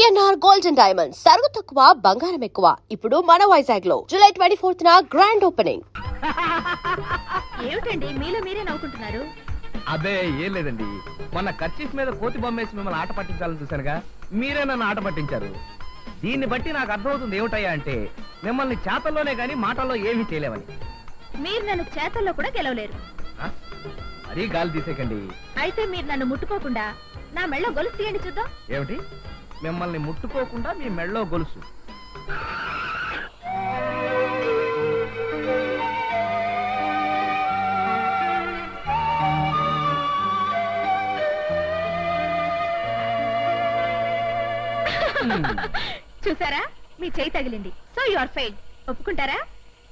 VNR gold and diamonds సరుకు తక్కువ బంగారం ఎక్కువ. ఇప్పుడు మన వైజాగ్ లో జూలై 24న గ్రాండ్ ఓపెనింగ్. ఏమిటండి మీలో మీరే నవ్వుకుంటున్నారు? అదే ఏం లేదండి, మొన్న కర్చీఫ్ మీద కోతి బొమ్మేసి మిమ్మల్ని ఆట పట్టించాలని చూశానుగా, మీరే నన్ను ఆట పట్టించారు. దీన్ని బట్టి నాకు అర్థమవుతుంది ఏమిటయ్యా అంటే, మిమ్మల్ని చేతల్లోనే గాని మాటల్లో ఏమీ చేయలేవని. మీరు నన్ను చేతల్లో కూడా గెలవలేరు. మరీ గాలి తీసేకండి. అయితే మీరు నన్ను ముట్టుకోకుండా నా మెళ్ళో గొలుసు తీయండి చూద్దాం. ఏమిటి, మిమ్మల్ని ముట్టుకోకుండా మీ మెళ్ళో గొలుసు? చూసారా, మీ చేయి తగిలింది. So you are fail. ఒప్పుకుంటారా?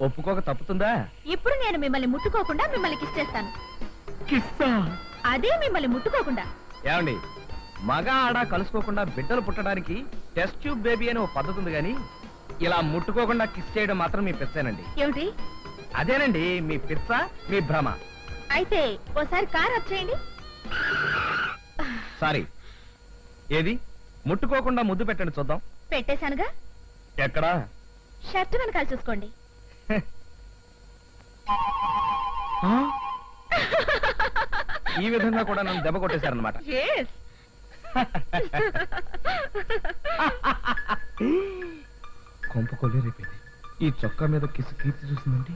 ఒప్పుకోక తప్పుతుందా? ఇప్పుడు నేను మిమ్మల్ని ముట్టుకోకుండా మిమ్మల్ని కిస్ చేస్తాను. అదే మిమ్మల్ని ముట్టుకోకుండా. ఏమండి, మగ ఆడ కలుసుకోకుండా బిడ్డలు పుట్టడానికి టెస్ట్ ట్యూబ్ బేబీ అని ఒక పద్ధతి ఉంది, కానీ ఇలా ముట్టుకోకుండా కిస్ చేయడం మాత్రం మీ పిచ్చేనండి. ఏమిటి? అదేనండి మీ పిచ్చ, మీ భ్రమ. అయితే ఓసారి కార్ వచ్చేయండి. సారీ, ఏది ముట్టుకోకుండా ముద్దు పెట్టండి చూద్దాం. పెట్టేశానుగా. ఎక్కడా? షర్ట్ వెనకాల చూసుకోండి. ఈ విధంగా కూడా నన్ను దెబ్బ కొట్టేశారనమాట. కొంప కొల్లేరైపోయింది. ఈ చొక్కా మీద కిసి కీర్తి చూసిందండి.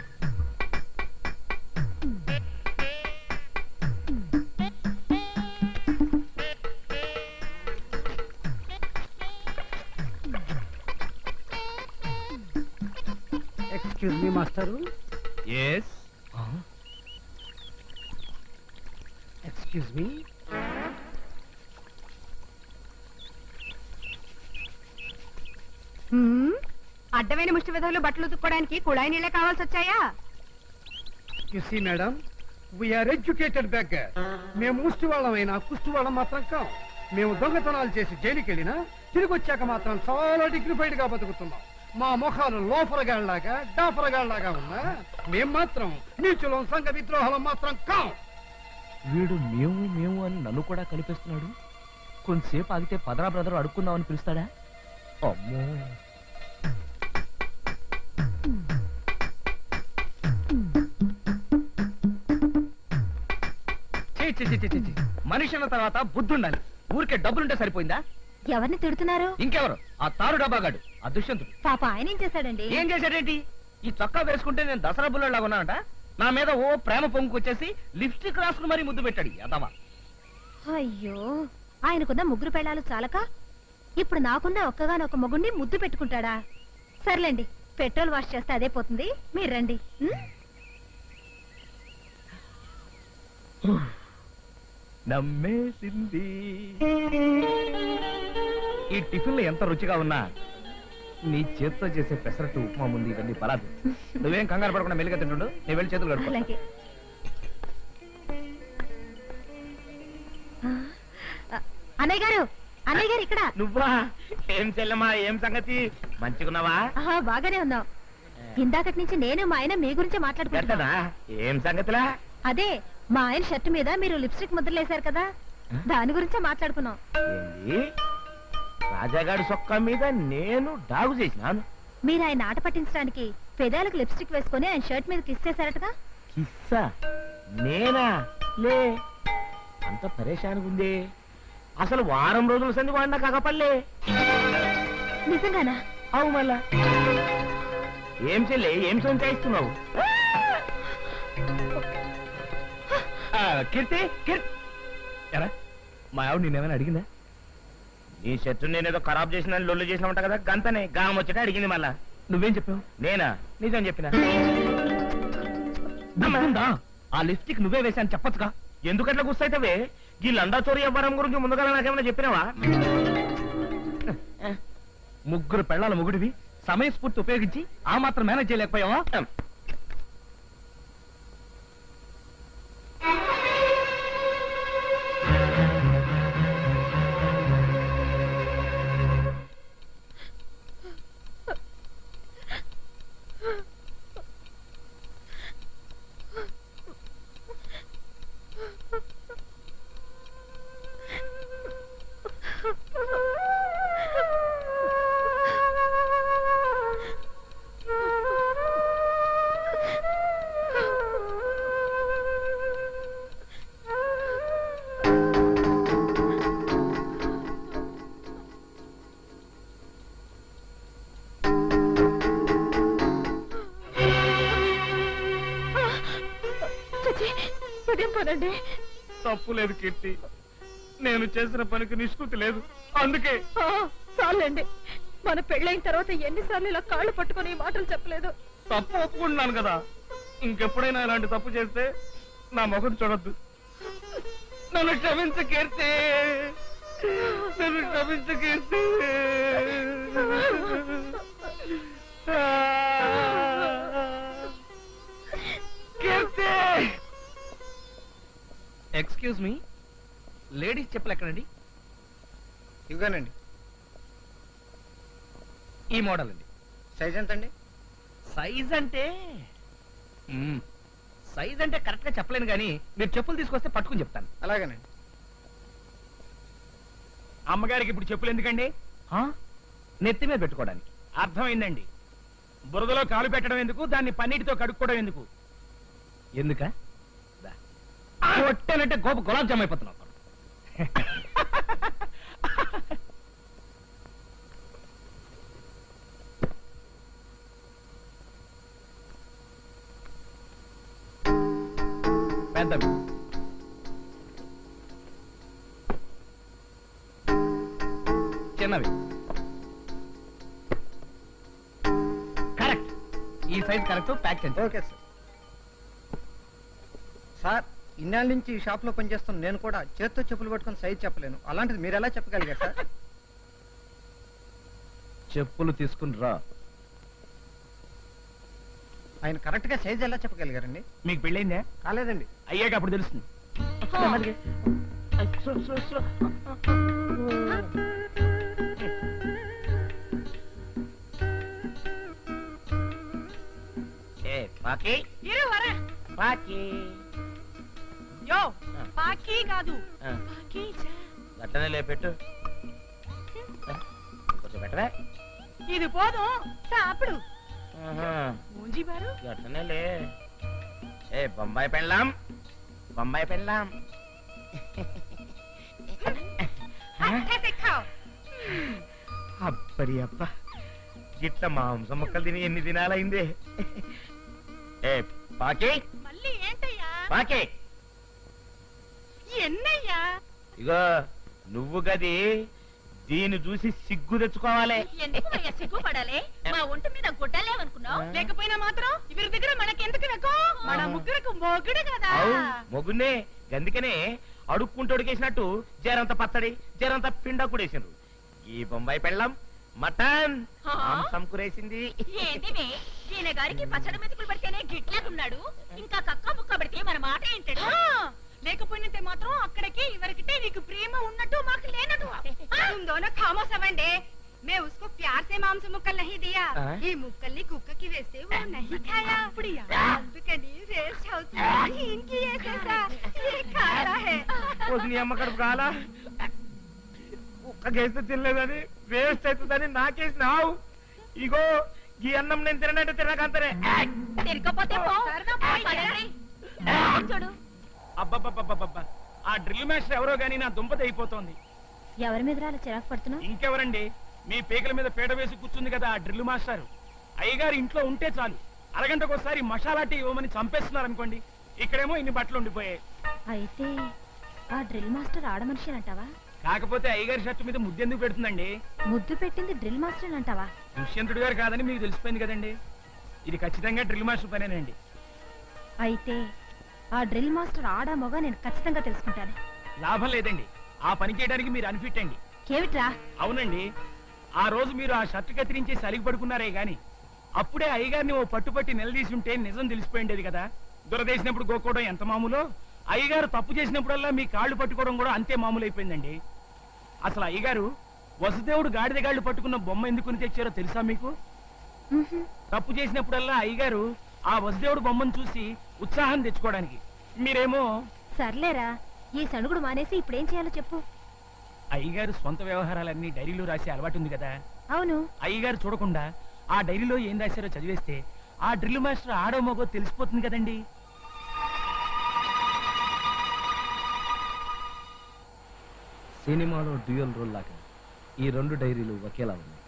Excuse me master. Yes. Excuse me. అడ్డమైన ముష్టి విధులు బట్టలు ఉతుక్కోవడానికి కుళాయి నీళ్ళే కావాల్సి వచ్చాయా? You see madam, we are educated beggar. మేము ముష్టి వాళ్ళమైనా కుష్టి వాళ్ళం మాత్రం కాం. మేము దొంగతనాలు చేసి జైలుకి వెళ్ళినా తిరిగి వచ్చాక మాత్రం చాలా డిగ్నిఫైడ్ గా బతుకుతున్నాం. మా ముఖాలు లోఫరగాళ్లాగా డాఫరగాళ్లాగా ఉన్నా మేం మాత్రం నీచులం, సంఘ విద్రోహాలం మాత్రం కాం. వీడు మేము మేము అని నన్ను కూడా కలిపేస్తున్నాడు. కొంతసేపు ఆగితే పదరా బ్రదర్ అడుక్కుందామని పిలుస్తాడా? అమ్మో. మనిషి అన్న తర్వాత బుద్ధి ఉండాలి. ఊరికే డబ్బులుంటే సరిపోయిందా? ఎవరిని తిడుతున్నారు? ఇంకెవరు? ఆ తారు డబ్బాగాడు, ఆ దుష్యంతుడు. పాప ఆయన ఏం చేశాడండి? ఏం చేశాడేంటి? ఈ చొక్కా వేసుకుంటే నేను దసరా బుల్లలాగా ఉన్నానంట. నా మీద ఓ ప్రేమ పొంగుకొచ్చేసి లిప్స్టిక్ రాసుకుని మరీ ముద్దు పెట్టాడు యదవా. అయ్యో, ఆయనకున్న ముగ్గురు పెళ్ళాలు చాలక ఇప్పుడు నాకున్న ఒక్కగానొక్క మొగుడిని ముద్దు పెట్టుకుంటాడా? సర్లేండి, పెట్రోల్ వాష్ చేస్తే అదే పోతుంది. మీరు రండి. నమ్మేసింది. ఈ టిఫిన్లు ఎంత రుచిగా ఉన్నా నీ చేతితో చేసే పెసరట్టు ఉప్మా ముందు ఇవన్నీ పరాదు. నువ్వేం కంగారు పడకుండా మెల్లిగా తింటుండు. నేను వెళ్ళి చేతులు కడుక్కో. అలాగే. అన్నయ్య గారు, అన్నయ్య గారు ఇక్కడ. నువ్వా? ఏం చెల్లెమ్మా, ఏం సంగతి? మంచిగున్నావా? బాగానే ఉన్నావు. ఇందాకటి నుంచి నేను మా ఆయన మీ గురించి మాట్లాడుకుంటున్నా. ఏం సంగతిలా? అదే, మా ఆయన షర్ట్ మీద మీరు లిప్స్టిక్ ముద్రలు వేశారు కదా, దాని గురించే మాట్లాడుకున్నాం. ఏంది? రాజాగాడి సొక్కా మీద నేను డాగు చేసినాను? మీరు ఆయన ఆట పట్టించడానికి పెదాలకు లిప్స్టిక్ వేసుకుని ఆయన షర్ట్ మీద కిస్ చేశారటగా. కిస్సా? నేనా? లే, అంత పరేషానికి ఉంది. అసలు వారం రోజుల సంది వాడినా కాకపల్లే. నిజంగానా? అవు మళ్ళా. ఏం చెల్లి, ఏం సొంచాయిస్తున్నావు? కీర్తి, కీర్తి, ఎరా మా ఆవిడ నేనేమైనా అడిగిందా? నీ షర్టు నేనేదో ఖరాబ్ చేసిన లొల్లు చేసిన ఉంటా కదా, గంతనే గాం వచ్చేట అడిగింది. మళ్ళా నువ్వేం చెప్పావు? నేనా? నిజం చెప్పినా. ఆ లిప్స్టిక్ నువ్వే వేశాను చెప్పచ్చుగా. ఎందుకట్లా గుస్తైతవే? ఈ లండా చోరీ వ్యవహారం గురించి ముందుగా నాకేమైనా చెప్పినావా? ముగ్గురు పెళ్ళాల ముగుడివి సమయస్ఫూర్తి ఉపయోగించి ఆ మాత్రం మేనేజ్ చేయలేకపోయావా? అదేం పనండి? తప్పు లేదు కీర్తి, నేను చేసిన పనికి నిష్కృతి లేదు, అందుకే. చాలండి, మన పెళ్ళైన తర్వాత ఎన్నిసార్లు ఇలా కాళ్ళు పట్టుకొని ఈ మాటలు చెప్పలేదు. తప్పు ఒప్పుకుంటున్నాను కదా, ఇంకెప్పుడైనా ఇలాంటి తప్పు చేస్తే నా ముఖం చూడొద్దు. నన్ను క్షమించు కీర్తి, నన్ను క్షమించు కీర్తి. కీర్తి, ఎక్స్క్యూజ్ మీ, లేడీస్ చెప్పులు ఎక్కడండి? ఇవ్వగానండి. ఈ మోడల్ అండి. సైజ్ ఎంత అండి? సైజ్ అంటే సైజ్ అంటే కరెక్ట్ గా చెప్పలేను కానీ మీరు చెప్పులు తీసుకొస్తే పట్టుకుని చెప్తాను. అలాగేనండి. అమ్మగారికి ఇప్పుడు చెప్పులు ఎందుకండి? నెత్తి మీద పెట్టుకోవడానికి. అర్థమైందండి. బురదలో కాలు పెట్టడం ఎందుకు, దాన్ని పన్నీటితో కడుక్కోవడం ఎందుకు? ఎందుక కొట్టానంటే గోప గులాబ్ జామ్ అయిపోతున్నావు. పెద్దవి చిన్నవి కరెక్ట్. ఈ సైజ్ కరెక్ట్, ప్యాక్ చేయండి. Okay sir. సార్, ఇన్నాళ్ళ నుంచి ఈ షాప్ లో పనిచేస్తున్న నేను కూడా చేత్తో చెప్పులు పట్టుకుని సైజ్ చెప్పలేను. అలాంటిది మీరు ఎలా చెప్పగలిగారు సార్? చెప్పులు తీసుకుని రా. ఆయన కరెక్ట్ గా సైజ్ ఎలా చెప్పగలిగారండి? మీకు పెళ్ళైందే? కాలేదండి. అయ్యాక అప్పుడు తెలుస్తుంది. అట్లనే లేపెట్టు, కొంచెం పెట్టవే. ఇది పోదు అప్పుడు అట్లనే లే. ఏ బొంబాయి పెళ్ళాం, బొంబాయి పెళ్ళాం. అబ్బరి అబ్బ, గిట్ల మాంసం ముక్కలు తిని ఎన్ని దినాలైందే. ఏ పాకి, మళ్ళీ ఏంటయ్యా? పాకి, ఎన్నయ్యా? ఇగో నువ్వు గది దీన్ని చూసి సిగ్గు తెచ్చుకోవాలి. ఎందుకు సిగ్గుపడాలి? మా ఒంటి మీద గుడ్డలేవనుకున్నావు? లేకపోయినా మాత్రం ఇవరి దగ్గర మనకెందుకు వెకో? మన ముగ్గురకు మొగుడు కదా. మొగున్నే గందుకనే అడుక్కుంటోడికేసినట్టు జరంత పచ్చడి జరంత పిండ కూడేసిండ్రు. ఈ బొంబాయి పెళ్ళం మటన్ మాంసం కూరేసింది. ఏంటివే, ఈయన గారికి పచ్చడి మెతుకులు పడితేనే గిట్లేకున్నాడు, ఇంకా కక్క ముక్క పడితే మన మాట ఏంటాడు? లేకపోయినంతే మాత్రం అక్కడికి ఇవరికితే నీకు ప్రేమ ఉన్నట్టు మాకు లేనట్టు. तुम दोनों खामोश बंदे, मैं उसको प्यार से मांस मुक्कल नहीं दिया, ये मुक्कल्ली कुక్క की वैसे वो नहीं खाया, అందుకని వేస్ట్ అవుతుంది. इनकी ये कैसा ये खाया है. నీ అమ్మ కడుపు కాలా, కుక్కకేస్తే తినలేదని వేస్ట్ అవుతుందని నాకేసినావు. ఇగో ఈ అన్నం నేను తిననంటే తినకంతరే. తిరగపోతే చూడు. అబ్బబ్బబ్బబ్బబ్బా, ఆ డ్రిల్ మాస్టర్ ఎవరో గానీ నా దుంపతి అయిపోతోంది. ఎవరి మీద అలా చిరాకు పడుతున్నావు? ఇంకెవరండి, మీ పేకల మీద పీట వేసి కూర్చుంది కదా ఆ డ్రిల్ మాస్టర్. అయ్యగారు ఇంట్లో ఉంటే చాలు, అరగంటకోసారి మసాలా టీ ఇవ్వమని చంపేస్తున్నారు అనుకోండి. ఇక్కడేమో ఇన్ని బట్టలు ఉండిపోయాయి. అయితే ఆ డ్రిల్ మాస్టర్ ఆడమనిషి అంటావా? కాకపోతే అయ్యగారి షర్టు మీద ముద్దెందుకు పెడుతుందండి? ముద్దు పెట్టింది డ్రిల్ మాస్టర్ అంటావా? దుష్యంతుడు గారు కాదని మీకు తెలిసిపోయింది కదండి. ఇది ఖచ్చితంగా డ్రిల్ మాస్టర్ పనేనండి. అయితే ఆ డ్రిల్ మాస్టర్ ఆడా మొగ నేను ఖచ్చితంగా తెలుసుకుంటాను. లాభం లేదండి, ఆ పని చేయడానికి మీరు అన్ఫిట్ అండి. ఏమిట్రా? అవునండి, ఆ రోజు మీరు ఆ షర్టు కత్తిరించి సలిగి పడుకున్నారే గాని అప్పుడే అయ్యగారిని ఓ పట్టుపట్టి నిలదీసి ఉంటే నిజం తెలిసిపోయిండేది కదా. దురదేసినప్పుడు గోక్కోవడం ఎంత మామూలో, అయ్యగారు తప్పు చేసినప్పుడల్లా మీ కాళ్ళు పట్టుకోవడం కూడా అంతే మామూలు అయిపోయిందండి. అసలు అయ్యగారు వసుదేవుడు గాడిద గాళ్ళు పట్టుకున్న బొమ్మ ఎందుకుని తెచ్చారో తెలుసా మీకు? తప్పు చేసినప్పుడల్లా అయ్యగారు ఆ వసుదేవుడు బొమ్మను చూసి ఉత్సాహం తెచ్చుకోవడానికి, మీరేమో సర్లేరా, ఈ సణుగుడు మానేసి ఇప్పుడేం చేయాలో చెప్పు. అయ్యగారు సొంత వ్యవహారాలన్నీ డైరీలో రాసే అలవాటు ఉంది కదా. అవును. అయ్యగారు చూడకుండా ఆ డైరీలో ఏం రాశారో చదివేస్తే ఆ డ్రిల్ మాస్టర్ ఆడో మగో తెలిసిపోతుంది కదండి. సినిమాలో డ్యూయల్ రోల్ లాగా ఈ రెండు డైరీలు ఒకేలా ఉన్నాయి.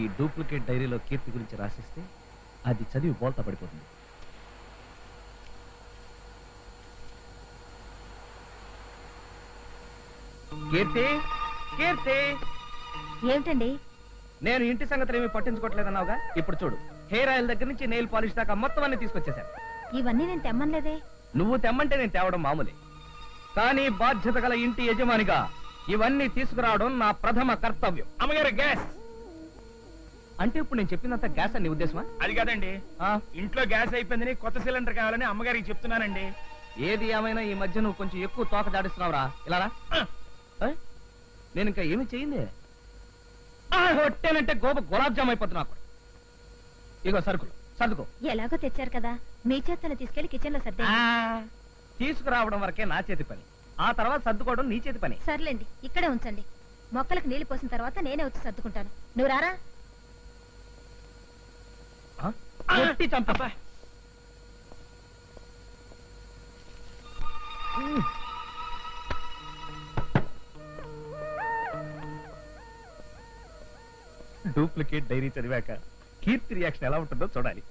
ఈ డూప్లికేట్ డైరీలో కీర్తి గురించి రాసిస్తే అది చదివి బోల్తా పడిపోతుంది. కీర్తి, కీర్తి, ఏమిటండి? నేను ఇంటి సంగతులు ఏమీ పట్టించుకోవట్లేదన్నావుగా, ఇప్పుడు చూడు, హెయిర్ ఆయిల్ దగ్గర నుంచి నెయిల్ పాలిష్ దాకా మొత్తం అన్ని తీసుకొచ్చేసాను. ఇవన్నీ నేను తెమ్మనలేదే. నువ్వు తెమ్మంటే నేను తేవడం మామూలే, కానీ బాధ్యత గల ఇంటి యజమానిగా ఇవన్నీ తీసుకురావడం నా ప్రథమ కర్తవ్యం. అమ్మగారు గ్యాస్. అంటే ఇప్పుడు నేను చెప్పినంత గ్యాస్ అని నీ ఉద్దేశమా? అది కాదండి, ఆ, ఇంట్లో గ్యాస్ అయిపోయిందని కొత్త సిలిండర్ కావాలని అమ్మగారికి చెప్తున్నానండి. ఏది ఏమైనా ఈ మధ్య నువ్వు కొంచెం ఎక్కువ తోక దాడిస్తున్నావురా. ఇలా రా. ఏ? నేను ఇంకా ఏమి చేయింది కొట్టేనంటే గులాబ్ జామ్ అయిపోతున్నా. ఇగో సరుకులు సర్దుకో. ఎలాగో తెచ్చారు కదా, మీ చేత్తను తీసుకెళ్లి కిచెన్ లో సర్దే. తీసుకురావడం వరకే నా చేతి పని, ఆ తర్వాత సర్దుకోవడం నీ చేతి పని. సర్లేండి, ఇక్కడే ఉంచండి. మొక్కలకు నీళ్లు పోసిన తర్వాత నేనే వచ్చి సర్దుకుంటాను. నువ్వు రారా. కొట్టి చంపా. డూప్లికేట్ డైరీ చదివాక కీర్తి రియాక్షన్ ఎలా ఉంటుందో చూడాలి.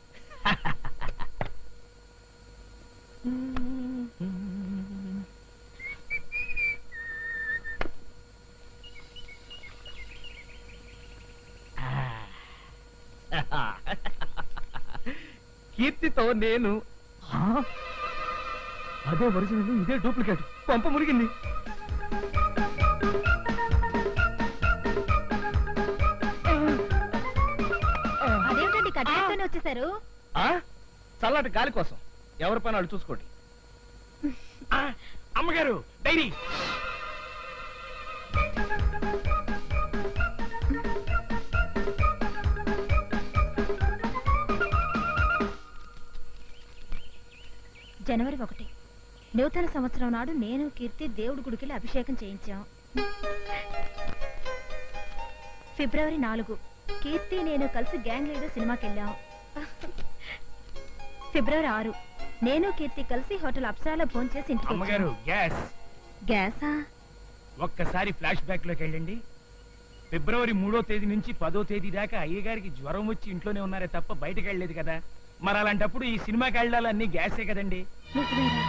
కీర్తితో నేను అదే ఒరిజినల్, ఇదే డూప్లికేట్. పంప మురిగింది. అదేమిటండి కట్టేస్తూనే వచ్చేసారు? చల్లటి గాలి కోసం ఎవరి పని వాళ్ళు చూసుకోండి. అమ్మగారు డైరీ. జనవరి 1 నూతన సంవత్సరం నాడు నేను కీర్తి దేవుడి గుడికి అభిషేకం చేయించాం. ఫిబ్రవరి 4 కీర్తి నేను కలిసి గ్యాంగ్ లీడర్ సినిమాకి వెళ్ళాం. ఫిబ్రవరి 6 నేను కీర్తి కలిసి హోటల్ అప్సరాలో భోంచేసి ఇంటికి అమ్మగారు గ్యాస్. గ్యాసా? ఒక్కసారి ఫ్లాష్ బ్యాక్ లోకి వెళ్ళండి. ఫిబ్రవరి 3వ తేదీ నుంచి 10వ తేదీ దాకా అయ్యగారికి జ్వరం వచ్చి ఇంట్లోనే ఉన్నారే తప్ప బయటకు వెళ్ళలేదు కదా. మరి అలాంటప్పుడు ఈ సినిమాకి వెళ్ళాలన్నీ గ్యాసే కదండి. నిజమేనా?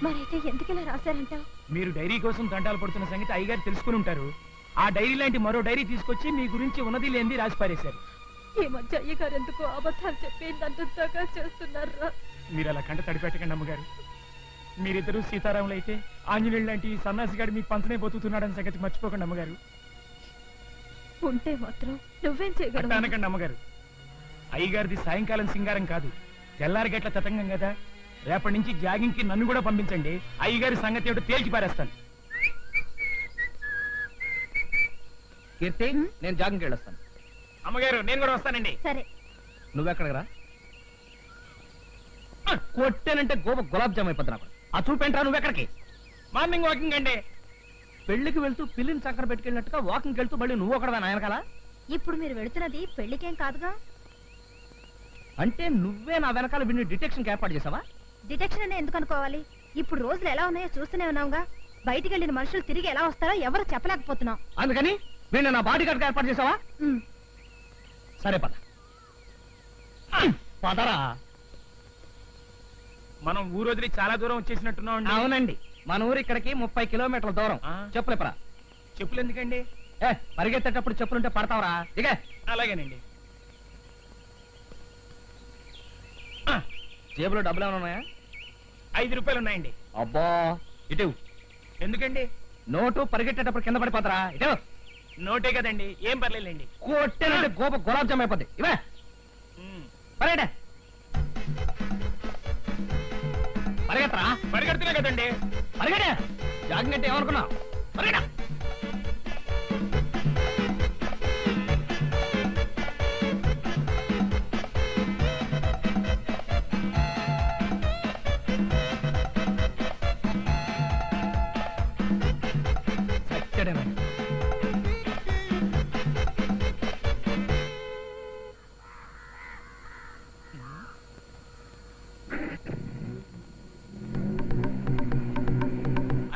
మరైతే ఎందుకలా రాశారంటావు? మీరు డైరీ కోసం తంటాలు పడుతున్న సంగతి అయ్యగారు తెలుసుకుని ఉంటారు. ఆ డైరీ లాంటి మరో డైరీ తీసుకొచ్చి మీ గురించి ఉన్నది లేనిది రాసి పారేశారు. ఈ మధ్య అయ్యగారు ఎందుకో అబద్ధాలు చెప్పి నన్నుగా చేస్తున్నారా? మీరు అలా కంట తడిపెట్టకండి అమ్మగారు. మీరిద్దరూ సీతారాములు అయితే ఆంజనేయులు లాంటి ఈ సన్నాసిగాడు మీ పంచనే బతుకుతున్నాడని సంగతి మర్చిపోకండి అమ్మగారు. ఉంటే మాత్రం నువ్వేం చేయగలవు? అట్ట అనకండి అమ్మగారు. అయ్యగారిది సాయంకాలం సింగారం కాదు, తెల్లారి గట్ల తతంగం కదా. రేపటి నుంచి జాగింగ్ కి నన్ను కూడా పంపించండి. అయ్యగారి సంగతి ఏమిటో తేల్చి పారేస్తాను. కీర్తి, నేను జాగింగ్కి వెళ్ళొస్తాను. అమ్మగారు నేను కూడా వస్తానండి. సరే. నువ్వెక్కడికి రా. కొట్టేనంటే గులాబ్ జామ్ అయిపోతున్నా. ఆ చూపేంట్రా నువ్వెక్కడికి? మార్నింగ్ వాకింగ్ అండి. పెళ్లికి వెళ్తూ పిల్లిని చక్కర పెట్టుకెళ్ళినట్టుగా వాకింగ్కి వెళ్తూ మళ్ళీ నువ్వు ఒకడవా నాయనకాల? ఇప్పుడు మీరు వెళుతున్నది పెళ్లికేం కాదుగా. అంటే నువ్వే నా వెనకాల విని డిటెక్షన్ ఏర్పాటు చేసావా? డిటెక్షన్ అనే ఎందుకు అనుకోవాలి? ఇప్పుడు రోజులు ఎలా ఉన్నాయో చూస్తూనే ఉన్నావుగా. బయటికి వెళ్ళిన మనుషులు తిరిగి ఎలా వస్తారో ఎవరు చెప్పలేకపోతున్నాం. అందుకని వీణ్ణి నా బాడీ గార్డ్ ఏర్పాటు చేసావా? సరే పద. పదరా. మనం ఊరు వదిలి చాలా దూరం వచ్చేసినట్టున్నాం. అవునండి, మన ఊరు ఇక్కడికి 30 కిలోమీటర్ల దూరం. చెప్పులేపరా. చెప్పులు ఎందుకండి? పరిగెత్తేటప్పుడు చెప్పులుంటే పడతావరా? ఇక అలాగేనండి. జేబులో డబ్బులు ఏమైనా ఉన్నాయా? 5 రూపాయలు ఉన్నాయండి. అబ్బా, ఇటు. ఎందుకండి? నోటు పరిగెట్టేటప్పుడు కింద పడిపోతారా? ఇటు. నోటే కదండి, ఏం పర్లేదండి. కొట్టేనంటే గులాబ్ జామ్ అయిపోద్ది. ఇవే పరిగెట్ట. పరిగెత్తరా. పరిగెడుతున్నా కదండి. పరిగెట. జాగింగ్ అంటే ఏమనుకున్నావు? పరిగెట.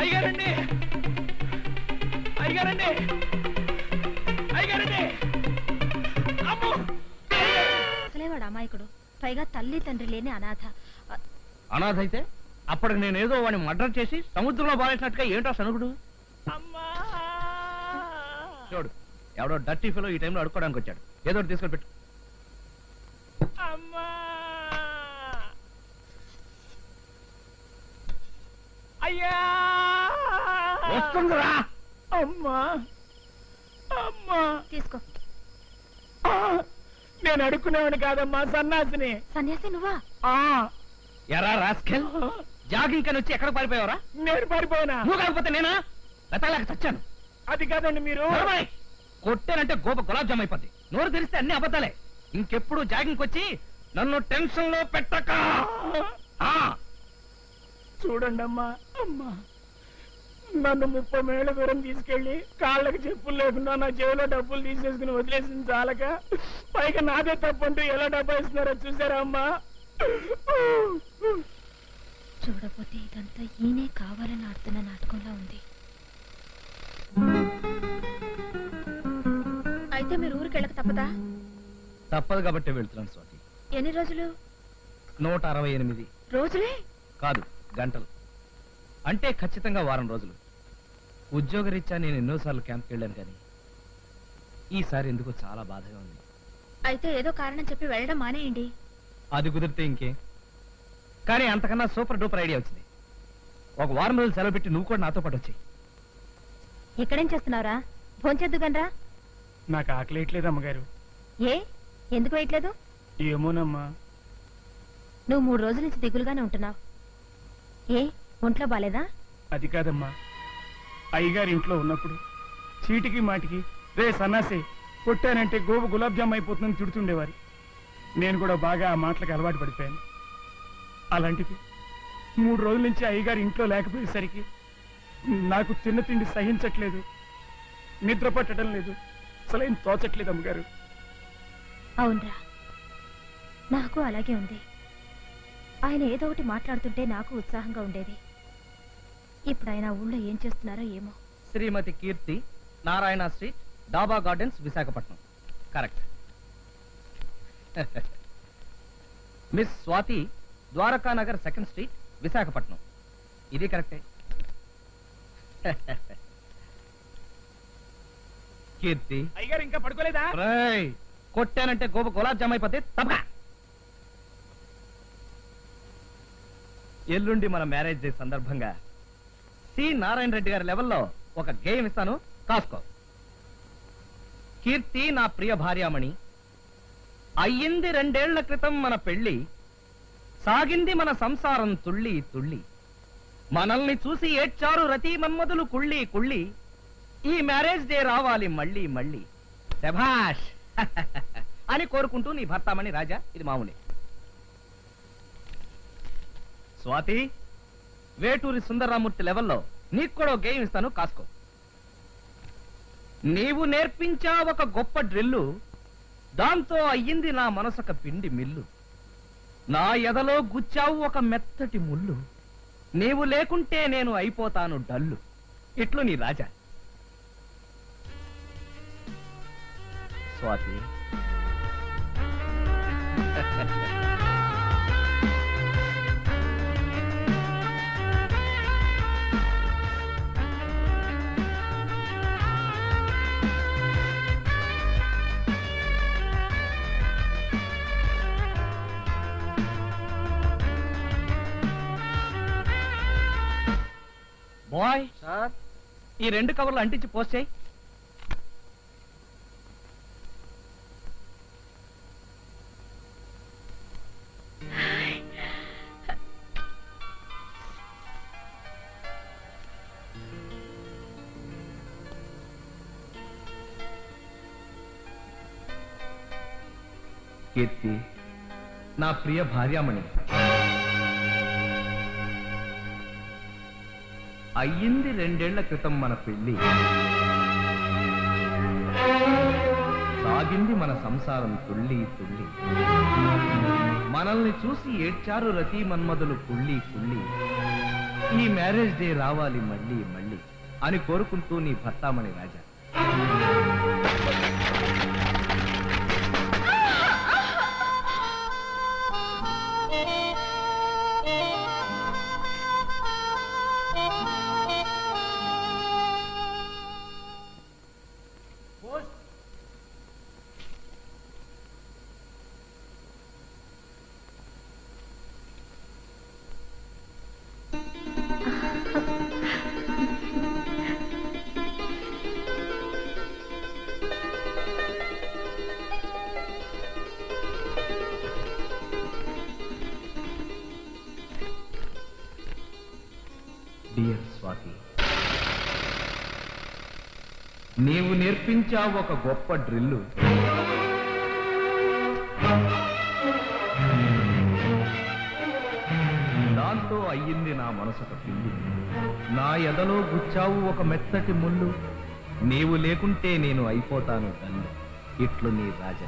అయ్యగారండి, అయ్యగారండి, అయ్యగారండి. అమ్మో! అసలే వాడు అమాయకుడు, పైగా తల్లి తండ్రి లేని అనాథ. అనాథ అయితే అప్పటికి నేనేదో వాడిని మర్డర్ చేసి సముద్రంలో బారేసినట్టుగా ఏంటో సనుగుడు. అమ్మ! చూడు ఎవడో డర్టీ ఫెలో ఈ టైంలో అడుక్కోవడానికి వచ్చాడు. ఏదో ఒకటి తీసుకొని పెట్టు. అమ్మా అయ్యా వస్తుందిరా. అమ్మా అమ్మా తీసుకో. ఆ, నేను అడుక్కునేవాడిని కాదమ్మా, సన్నాసిని. సన్యాసి నువ్వా? ఆ, ఎరా రాస్కెల్, జాగింగ్ కని వచ్చి ఎక్కడ పారిపోయావరా? నేను పారిపోయినా? నువ్వు కాకపోతే నేనా? రతాలేక చచ్చాను. అది కాదండి మీరు. నడవయ్. కొట్టానంటే గోప గులాబ్ జామ్ అయిపోద్ది. నోరు తెరిస్తే అన్ని అబద్ధాలే. ఇంకెప్పుడు జాగింగ్ వచ్చి నన్ను టెన్షన్ లో పెట్టక. ఆ, చూడండి అమ్మా, అమ్మా నన్ను 30 మైళ్ళ దూరం తీసుకెళ్లి కాళ్ళకి చెప్పులు లేకుండా నా జేబులో డబ్బులు తీసేసుకుని వదిలేసింది చాలక పైగా నాదే తప్పంటూ ఎలా డబ్బా ఇస్తున్నారో చూసారా అమ్మా? చూడపోతే ఇదంతా ఈయనే కావాలని ఆడుతున్న నాటకంలా ఉంది. అయితే మీరు ఊరికి వెళ్ళక తప్పదా? తప్పదు కాబట్టి వెళ్తున్నాను స్వాతి. ఎన్ని రోజులు? 168 రోజులే కాదు, గంటలు. అంటే ఖచ్చితంగా వారం రోజులు. ఉద్యోగరీత్యా నేను ఎన్నోసార్లు క్యాంప్కి వెళ్ళాను, కానీ ఈసారి ఎందుకో చాలా బాధగా ఉంది. అయితే ఏదో కారణం చెప్పి వెళ్ళడం మానేయండి. అది కుదిరితే ఇంకే, కానీ అంతకన్నా సూపర్ డూపర్ ఐడియా వచ్చింది. ఒక వారం రోజులు సెలవు పెట్టి నువ్వు కూడా నాతో పాటు వచ్చాయి. ఇక్కడేం చేస్తున్నావురా? భోంచేద్దుగనరా. నాకు ఆకలి వేయట్లేదు అమ్మగారు. ఏ ఎందుకు వేయట్లేదు? ఏమోనమ్మా. నువ్వు 3 రోజుల నుంచి దిగులుగానే ఉంటున్నావు. ఏ ఒంట్లో బాలేదా? అది కాదమ్మా, అయ్యగారి ఇంట్లో ఉన్నప్పుడు చీటికి మాటికి రే సన్నాసి కొట్టానంటే గోబు గులాబ్ జామ్ అయిపోతుందని తిడుతుండేవారు. నేను కూడా బాగా ఆ మాటలకు అలవాటు పడిపోయాను. అలాంటిది 3 రోజుల నుంచి అయ్యగారి ఇంట్లో లేకపోయేసరికి నాకు తిన్న తిండి సహించట్లేదు, నిద్ర పట్టడం లేదు, అసలేం తోచట్లేదు అమ్మగారు. అవునరా, నాకు అలాగే ఉంది. ఆయన ఏదో ఒకటి మాట్లాడుతుంటే నాకు ఉత్సాహంగా ఉండేది. ఇప్పుడు ఆయన ఊళ్ళో ఏం చేస్తున్నారో ఏమో. Shrimati Keerthi, Narayana street, Daba gardens, Visakhapatnam. Correct. Miss Swathi, Dwaraka Nagar, 2nd street, Visakhapatnam. ఇది కరెక్టే. కీర్తి, అయ్యగారు ఇంకా పడుకోలేదా? రేయ్, కొట్టానంటే గోప గులాబ్ జామ్ అయిపోతే తప్పక. ఎల్లుండి మన మ్యారేజ్ డే సందర్భంగా సి నారాయణ రెడ్డి గారి లెవెల్లో ఒక గేమ్ ఇస్తాను, కాసుకో. కీర్తి నా ప్రియ భార్యామణి, అయ్యింది 2 ఏళ్ల క్రితం మన పెళ్లి, సాగింది మన సంసారం తుళ్ళి తుళ్ళి, మనల్ని చూసి ఏడ్చారు రతి మన్మధులు కుళ్ళి కుళ్ళి, ఈ మ్యారేజ్ డే రావాలి మళ్ళీ మళ్ళీ, శభాష్ అని కోరుకుంటూ నీ భర్తామణి రాజా. ఇది మామూలే. స్వాతి, వేటూరి సుందరరామూర్తి లెవెల్లో నీకు కూడా గేమ్ ఇస్తాను, కాసుకో. నీవు నేర్పించా ఒక గొప్ప డ్రిల్లు, దాంతో అయ్యింది నా మనసొక పిండి మిల్లు, నా ఎదలో గుచ్చావు ఒక మెత్తటి ముళ్ళు, నీవు లేకుంటే నేను అయిపోతాను డల్లు. ఇట్లు నీ రాజా. స్వాతి, బాయ్ సార్, ఈ 2 కవర్లు అంటించి పోస్ట్ చేయి. కీర్తి, నా ప్రియ భార్యామణి, అయ్యింది 2 ఏళ్ల క్రితం మన పెళ్లి, సాగింది మన సంసారం తుళ్ళి తుళ్ళి, మనల్ని చూసి ఏడ్చారు రతి మన్మధులు కుళ్ళి కుళ్ళి, ఈ మ్యారేజ్ డే రావాలి మళ్ళీ మళ్ళీ అని కోరుకుంటూ నీ భర్తామణి రాజా. నీవు నేర్పించావు ఒక గొప్ప డ్రిల్లు. దాంతో అయ్యింది నా మనసుకు పిల్లి. నా ఎదలో గుచ్చావు ఒక మెత్తటి ముళ్ళు. నీవు లేకుంటే నేను అయిపోతాను తల్లి. ఇట్లు నీ రాజా.